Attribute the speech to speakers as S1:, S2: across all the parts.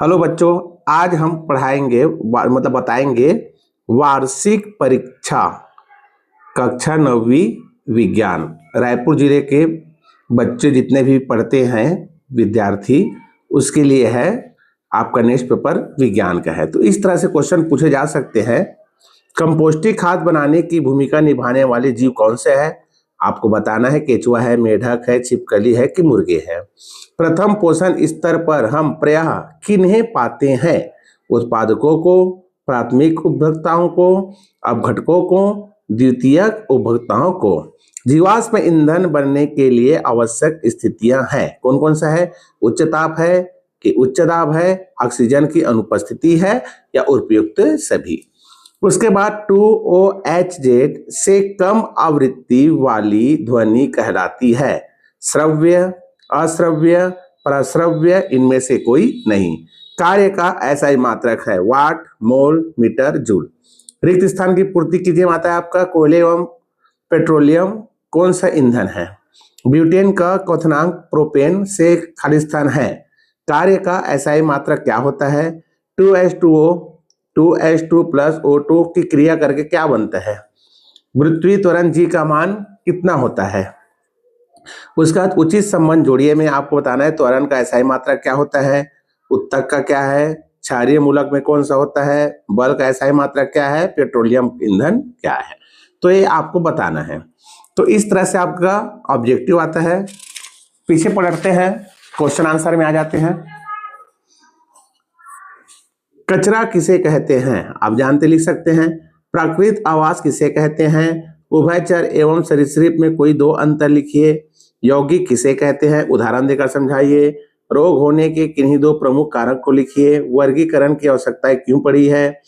S1: Hello बच्चों, आज हम पढ़ाएंगे मतलब बताएंगे वार्षिक परीक्षा कक्षा 9वीं विज्ञान। रायपुर जिले के बच्चे जितने भी पढ़ते हैं विद्यार्थी, उसके लिए है आपका नेक्स्ट पेपर विज्ञान का है। तो इस तरह से क्वेश्चन पूछे जा सकते हैं। कंपोस्टिक खाद बनाने की भूमिका निभाने वाले जीव कौन से हैं? आपको बताना है केचुआ है, मेढक है, छिपकली है कि मुर्गे है। प्रथम पोषण स्तर पर हम प्रायः किन्हें पाते हैं? उत्पादकों को, प्राथमिक उपभोक्ताओं को, अपघटकों को, द्वितीयक उपभोक्ताओं को। जीवाश्म ईंधन बनने के लिए आवश्यक स्थितियां हैं, कौन कौन सा है? उच्च ताप है कि उच्च दाब है, ऑक्सीजन की अनुपस्थिति है या उपयुक्त सभी। उसके बाद 2OHZ से कम आवृत्ति वाली ध्वनि कहलाती है श्रव्य, अश्रव्य, प्रश्रव्य, इनमें से कोई नहीं। कार्य का ऐसा ही मात्रक है वाट, मोल, मीटर, जूल। रिक्त स्थान की पूर्ति कीजिए माता है आपका कोयले एवं पेट्रोलियम कौन सा ईंधन है? ब्यूटेन का क्वथनांक प्रोपेन से खाली स्थान है। कार्य का ऐसा ही मात्रक क्या होता है? 2H2O 2H2 प्लस O2 की क्रिया करके क्या बनता है? पृथ्वी त्वरण जी का मान कितना होता है? उसका उचित संबंध जोड़िए में आपको बताना है। त्वरण का ऐसा ही मात्रक क्या होता है? उत्तक का क्या है? क्षारीय मूलक में कौन सा होता है? बल का ऐसा ही मात्रक क्या है? पेट्रोलियम ईंधन क्या है? तो ये आपको बताना है। तो इस तरह से आपका ऑब्जेक्टिव आता है। पीछे पढ़ते हैं, क्वेश्चन आंसर में आ जाते हैं। कचरा किसे कहते हैं? आप जानते लिख सकते हैं। प्राकृतिक आवास किसे कहते हैं? उभयचर एवं सरीसृप में कोई दो अंतर लिखिए। यौगिक किसे कहते हैं? उदाहरण देकर समझाइए। रोग होने के किन्हीं दो प्रमुख कारक को लिखिए। वर्गीकरण की आवश्यकता क्यों पड़ी है?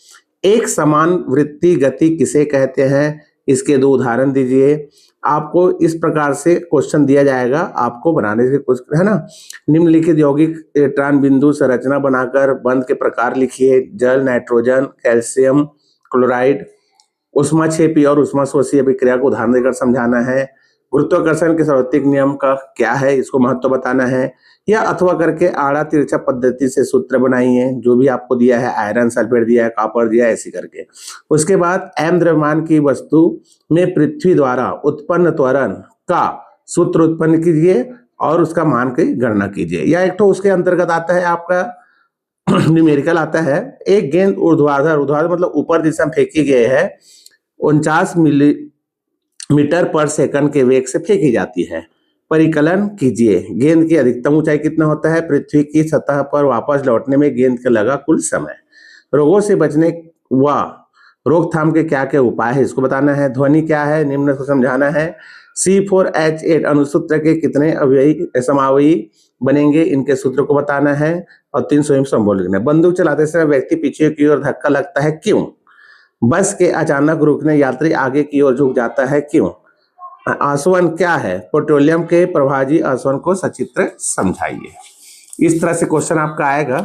S1: एक समान वृत्ति गति किसे कहते हैं? इसके दो उदाहरण दीजिए। आपको इस प्रकार से क्वेश्चन दिया जाएगा, आपको बनाने से कुछ है ना। निम्नलिखित यौगिक इलेक्ट्रॉन बिंदु संरचना बनाकर बंध के प्रकार लिखिए। जल, नाइट्रोजन, कैल्शियम क्लोराइड। ऊष्माक्षेपी और ऊष्माशोषी अभिक्रिया को उदाहरण देकर समझाना है। गुरुत्वाकर्षण के सार्वत्रिक नियम का क्या है, इसको महत्व बताना है। या अथवा करके आड़ा तिरछा पद्धति से सूत्र बनाइए, जो भी आपको दिया है, आयरन सल्फेट दिया है, कॉपर दिया है, ऐसे करके। उसके बाद एम द्रव्यमान की वस्तु में पृथ्वी द्वारा उत्पन्न त्वरण का सूत्र उत्पन्न कीजिए और उसका मान की गणना कीजिए। या एक तो उसके अंतर्गत आता है आपका न्यूमेरिकल आता है। एक गेंद ऊर्ध्वाधर, ऊर्ध्वाधर मतलब ऊपर दिशा में फेंकी गई है, 49 मिलीमीटर पर सेकंड के वेग से फेंकी जाती है। परिकलन कीजिए। गेंद की अधिकतम ऊंचाई कितना होता है? पृथ्वी की सतह पर वापस लौटने में गेंद का लगा कुल समय। रोगों से बचने व रोकथाम के क्या क्या उपाय है, इसको बताना है। ध्वनि क्या है, निम्न को समझाना है। C4H8 अणुसूत्र के कितने अवयवी समावयवी बनेंगे, इनके सूत्र को बताना है। और 3 स्वयं संबोधन लिखना है। बंदूक चलाते समय व्यक्ति पीछे की ओर धक्का लगता है, क्यों? बस के अचानक रुकने यात्री आगे की ओर झुक जाता है, क्यों? आसवन क्या है? पेट्रोलियम के प्रभाजी आसवन को सचित्र समझाइए। इस तरह से क्वेश्चन आपका आएगा।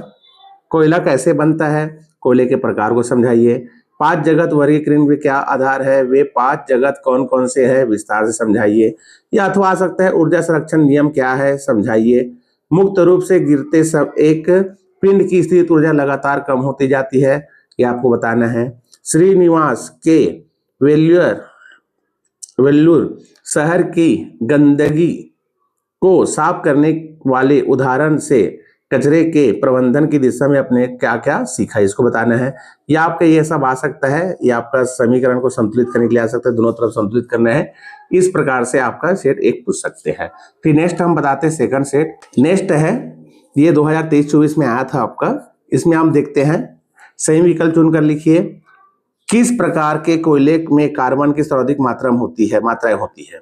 S1: कोयला कैसे बनता है? कोयले के प्रकार को समझाइए। 5 जगत वर्गीकरण के क्या आधार है? वे 5 जगत कौन कौन से हैं, विस्तार से समझाइए। या अथवा आ सकता है ऊर्जा संरक्षण नियम क्या है, समझाइए। मुक्त रूप से गिरते सब एक पिंड की स्थित ऊर्जा लगातार कम होती जाती है, ये आपको बताना है। श्रीनिवास के वेल्लूर शहर की गंदगी को साफ करने वाले उदाहरण से कचरे के प्रबंधन की दिशा में अपने क्या क्या सीखा, इसको बताना है। या आपका ये सब आ सकता है, या आपका समीकरण को संतुलित करने के लिए आ सकता है, दोनों तरफ संतुलित करना है। इस प्रकार से आपका सेट एक पूछ सकते हैं। फिर नेक्स्ट हम बताते हैं सेकंड सेट। नेक्स्ट है, ये 2023-24 में आया था आपका। इसमें हम देखते हैं, सही विकल्प चुनकर लिखिए। किस प्रकार के कोयले में कार्बन की सर्वाधिक मात्राएं होती है।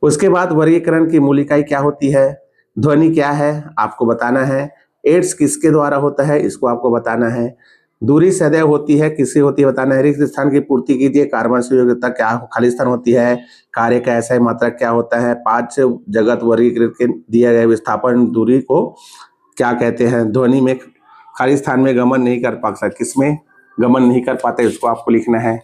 S1: उसके बाद वर्गीकरण की मूल इकाई क्या होती है, ध्वनि क्या है आपको बताना है। एड्स किसके द्वारा होता है, इसको आपको बताना है। दूरी सदैव होती है, किससे होती है बताना है। रिक्त स्थान की पूर्ति कीजिए। कार्बन से योग्यता क्या खाली स्थान होती है। कार्य का ऐसा ही मात्रा क्या होता है। 5 जगत वर्गीकृत के दिए गए विस्थापन दूरी को क्या कहते हैं। ध्वनि में खाली स्थान में गमन नहीं कर पाता, किसमें गमन नहीं कर पाते, इसको आपको लिखना है।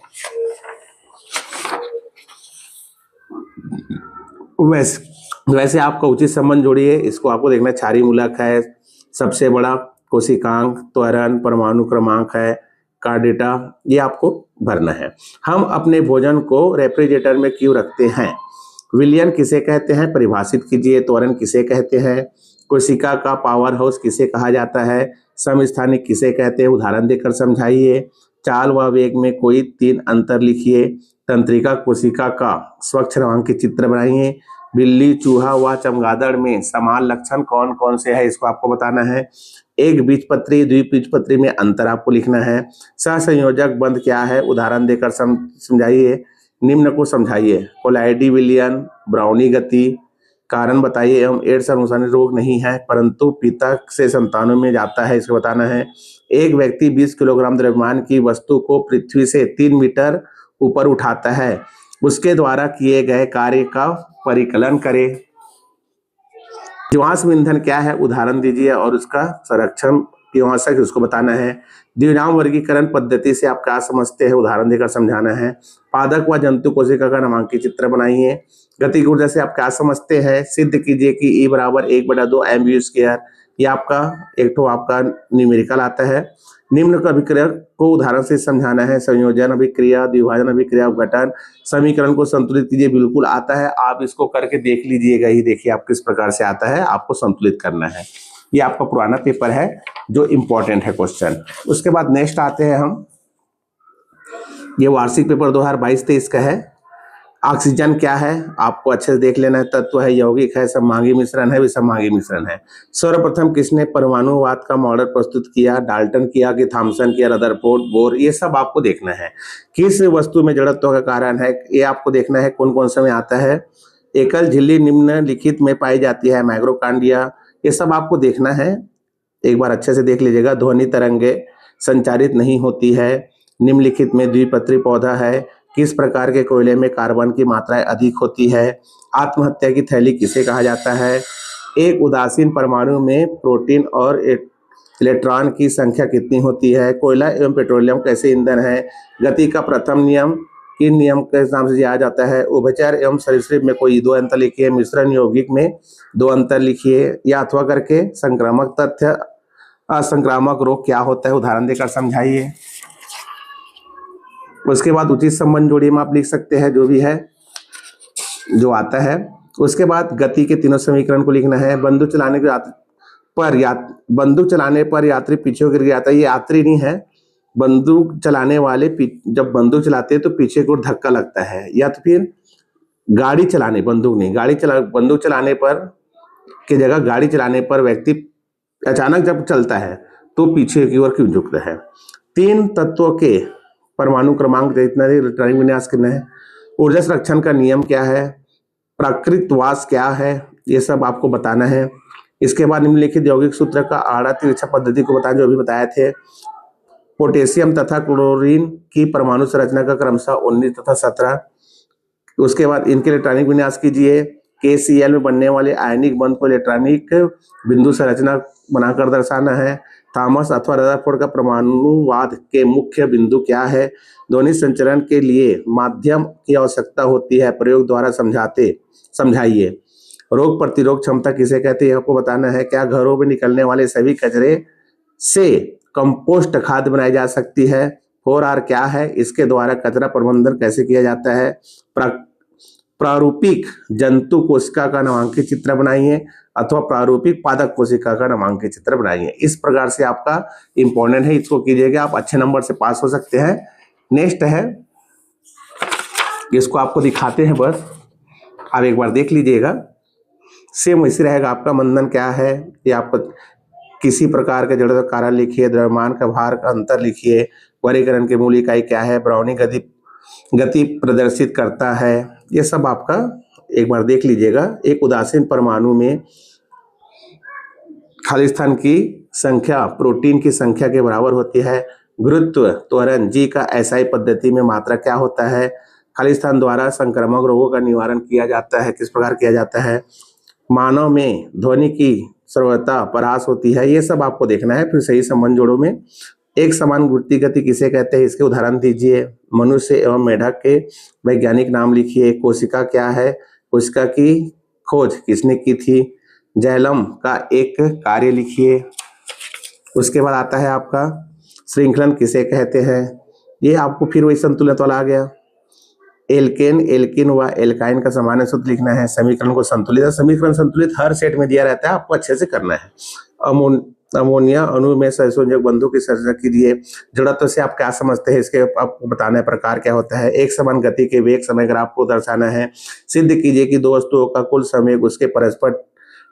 S1: वैसे आपका उचित संबंध जोड़िए, इसको आपको देखना। क्षारीय मूलक है सबसे बड़ा कोशिकांक, त्वरण, परमाणु क्रमांक है, कार्ड डेटा, ये आपको भरना है। हम अपने भोजन को रेफ्रिजरेटर में क्यों रखते हैं? विलयन किसे कहते हैं? परिभाषित कीजिए। त्वरण किसे कहते हैं? कोशिका का पावर हाउस किसे कहा जाता है? समस्थानिक किसे कहते हैं? उदाहरण देकर समझाइए। चाल व वेग में कोई 3 अंतर लिखिए। तंत्रिका कोशिका का स्वच्छ रंग चित्र बनाइए। बिल्ली, चूहा व चमगादड़ में समान लक्षण कौन कौन से है, इसको आपको बताना है। एक बीजपत्री, द्विबीजपत्री में अंतर आपको लिखना है। सहसंयोजक बंध क्या है? उदाहरण देकर समझाइए। निम्न को समझाइए। कोलाइडी विलियन, ब्राउनी गति, कारण बताइए एवं एड्स अनुसार रोग नहीं है परंतु पिता से संतानों में जाता है, इसको बताना है। एक व्यक्ति 20 किलोग्राम द्रव्यमान की वस्तु को पृथ्वी से 3 मीटर ऊपर उठाता है, उसके द्वारा किए गए कार्य का परिकलन करे। जीवाश्म ईंधन क्या है? उदाहरण दीजिए और उसका संरक्षण जीवाश्म उसको बताना है। द्विनाम वर्गीकरण पद्धति से आप क्या समझते हैं? उदाहरण देकर समझाना है। पादक व जंतु कोशिका का नामांकित चित्र बनाइए। गति ऊर्जा से आप क्या समझते हैं? सिद्ध कीजिए कि E बराबर 1/2 mv²। ये आपका एक तो आपका न्यूमेरिकल आता है। निम्न का अभिक्रिया को उदाहरण से समझाना है। संयोजन अभिक्रिया, द्विभाजन अभिक्रिया, अपघटन, समीकरण को संतुलित कीजिए। बिल्कुल आता है, आप इसको करके देख लीजिएगा ही। देखिए आप किस प्रकार से आता है, आपको संतुलित करना है। ये आपका पुराना पेपर है जो इम्पोर्टेंट है क्वेश्चन। उसके बाद नेक्स्ट आते हैं हम, ये वार्षिक पेपर 2022-23 का है। ऑक्सीजन क्या है? आपको अच्छे से देख लेना है। तत्व है, यौगिक है, सममांगी मिश्रण है, विषममांगी मिश्रण है। सर्वप्रथम किसने परमाणुवाद का मॉडल प्रस्तुत किया? डाल्टन किया कि थॉमसन किया, रदरफोर्ड, बोर, ये सब आपको देखना है। किस वस्तु में जड़त्व का कारण है, ये आपको देखना है। कौन कौन सा में आता है? एकल झिल्ली निम्नलिखित में पाई जाती है, माइक्रोकांडिया, ये सब आपको देखना है। एक बार अच्छे से देख लीजिएगा। ध्वनि तरंगे संचारित नहीं होती है। निम्नलिखित में द्विपत्री पौधा है। किस प्रकार के कोयले में कार्बन की मात्रा अधिक होती है? आत्महत्या की थैली किसे कहा जाता है? एक उदासीन परमाणु में प्रोटीन और इलेक्ट्रॉन की संख्या कितनी होती है? कोयला एवं पेट्रोलियम कैसे ईंधन है? गति का प्रथम नियम किन नियम के नाम से दिया जाता है? उभयचर एवं सरीसृप में कोई 2 अंतर लिखिए। मिश्रण यौगिक में 2 अंतर लिखिए। या अथवा करके संक्रामक तथ्य, असंक्रामक रोग क्या होता है? उदाहरण देकर समझाइए। उसके बाद उचित संबंध जोड़िए में आप लिख सकते हैं, जो भी है जो आता है। उसके बाद गति के तीनों समीकरण को लिखना है। बंदूक चलाने पर यात्री पीछे गिर गया था, ये यात्री नहीं है। बंदूक चलाने वाले जब बंदूक चलाते हैं तो पीछे को धक्का लगता है। या तो फिर गाड़ी चलाने, बंदूक नहीं, बंदूक चलाने पर की जगह गाड़ी चलाने पर व्यक्ति अचानक जब चलता है तो पीछे की ओर क्यों झुकता है? 3 तत्वों के परमाणु क्रमांक जितना इलेक्ट्रॉनिक विन्यास करना है। ऊर्जा संरक्षण का नियम क्या है? प्राकृतवास क्या है? ये सब आपको बताना है। इसके बाद निम्नलिखित यौगिक सूत्र का आड़ा तिरछा पद्धति को बताएं, जो अभी बताए थे। पोटेशियम तथा क्लोरीन की परमाणु संरचना का क्रमशः 19 तथा 17। उसके बाद इनके इलेक्ट्रॉनिक विन्यास कीजिए। KCl में बनने वाले आयनिक बंध को इलेक्ट्रॉनिक बिंदु संरचना बनाकर दर्शाना है। थॉमस अथवा रदरफोर्ड का परमाणुवाद के मुख्य बिंदु क्या है? ध्वनि संचरण के लिए माध्यम की आवश्यकता होती है, प्रयोग द्वारा समझाइए। रोग प्रतिरोध क्षमता किसे कहते हैं, आपको बताना है। क्या घरों में निकलने वाले सभी कचरे से कंपोस्ट खाद बनाई जा सकती है? 4R क्या है? इसके द्वारा कचरा प्रबंधन कैसे किया जाता है? प्रारूपिक जंतु कोशिका का नामांकित चित्र बनाइए अथवा प्रारूपिक पादक कोशिका का नामांकित चित्र बनाइए। इस प्रकार से आपका इंपॉर्टेंट है, इसको कीजिएगा, आप अच्छे नंबर से पास हो सकते हैं। नेक्स्ट है, इसको आपको दिखाते हैं, बस आप एक बार देख लीजिएगा। सेम वैसे रहेगा आपका। मंदन क्या है? ये आपको किसी प्रकार के जड़ कारण लिखिए। द्रव्यमान का भार का अंतर लिखिए। वर्गीकरण के मूल इकाई क्या है? ब्राउनी गति प्रदर्शित करता है। ये सब आपका एक बार देख लीजिएगा। एक उदासीन परमाणु में खाली स्थान की संख्या प्रोटीन की संख्या के बराबर होती है। गुरुत्व त्वरण G का SI पद्धति में मात्रा क्या होता है? खाली स्थान द्वारा संक्रामक रोगों का निवारण किया जाता है, किस प्रकार किया जाता है? मानव में ध्वनि की सर्वथा परास होती है। ये सब आपको देखना है। फिर सही संबंध जोड़ो में एक समान गुरुत्वीय गति किसे कहते हैं, इसके उदाहरण दीजिए। मनुष्य एवं मेढक के वैज्ञानिक नाम लिखिए। कोशिका क्या है? कोशिका की खोज किसने की थी? जैलम का एक कार्य लिखिए। उसके बाद आता है आपका श्रृंखलन किसे कहते हैं। ये आपको फिर वही संतुलित वाला आ गया। एल्केन, एल्किन व एल्काइन का सामान्य सूत्र लिखना है। समीकरण को संतुलित, समीकरण संतुलित हर सेट में दिया रहता है, आपको अच्छे से करना है। अमोनिया अणु में सहसंयोजक बंधों की संरचना कीजिए। जड़त्व से आप क्या समझते हैं, इसके आपको बताना है प्रकार क्या होता है। एक समान गति के वेग समय ग्राफ को दर्शाना है। सिद्ध कीजिए कि दो वस्तुओं का कुल संवेग उसके परस्पर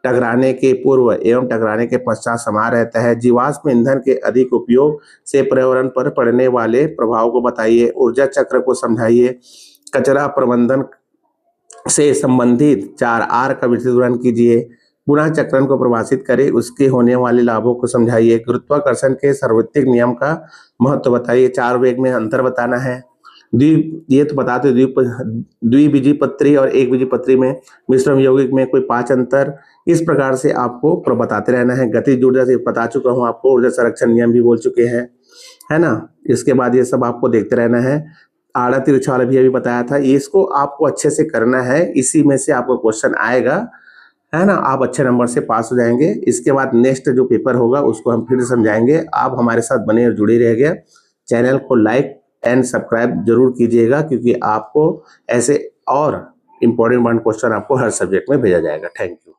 S1: टकराने के पूर्व एवं टकराने के पश्चात समान रहता है। जीवाश्म ईंधन के अधिक उपयोग से पर्यावरण पर पड़ने वाले प्रभाव को बताइए। ऊर्जा चक्र को समझाइए। कचरा प्रबंधन से संबंधित 4R का विवरण कीजिए। पुनः चक्रण को परिभाषित करें, उसके होने वाले लाभों को समझाइए। गुरुत्वाकर्षण के सार्वत्रिक नियम का महत्व बताइए। 4 वेग में अंतर बताना है। ये तो बताते द्विबीजपत्री और एक बीजपत्री में, मिश्रम यौगिक में कोई 5 अंतर, इस प्रकार से आपको बताते रहना है। गतिज ऊर्जा से बता चुका हूँ आपको, ऊर्जा संरक्षण नियम भी बोल चुके हैं, है ना। इसके बाद ये सब आपको देखते रहना है। आड़ा तिरछा वाला भी अभी बताया था, इसको आपको अच्छे से करना है, इसी में से आपको क्वेश्चन आएगा, है ना। आप अच्छे नंबर से पास हो जाएंगे। इसके बाद नेक्स्ट जो पेपर होगा उसको हम फिर समझाएंगे। आप हमारे साथ बने और जुड़े रहिएगा। चैनल को लाइक एंड सब्सक्राइब जरूर कीजिएगा, क्योंकि आपको ऐसे और इम्पोर्टेंट क्वेश्चन आपको हर सब्जेक्ट में भेजा जाएगा। Thank you.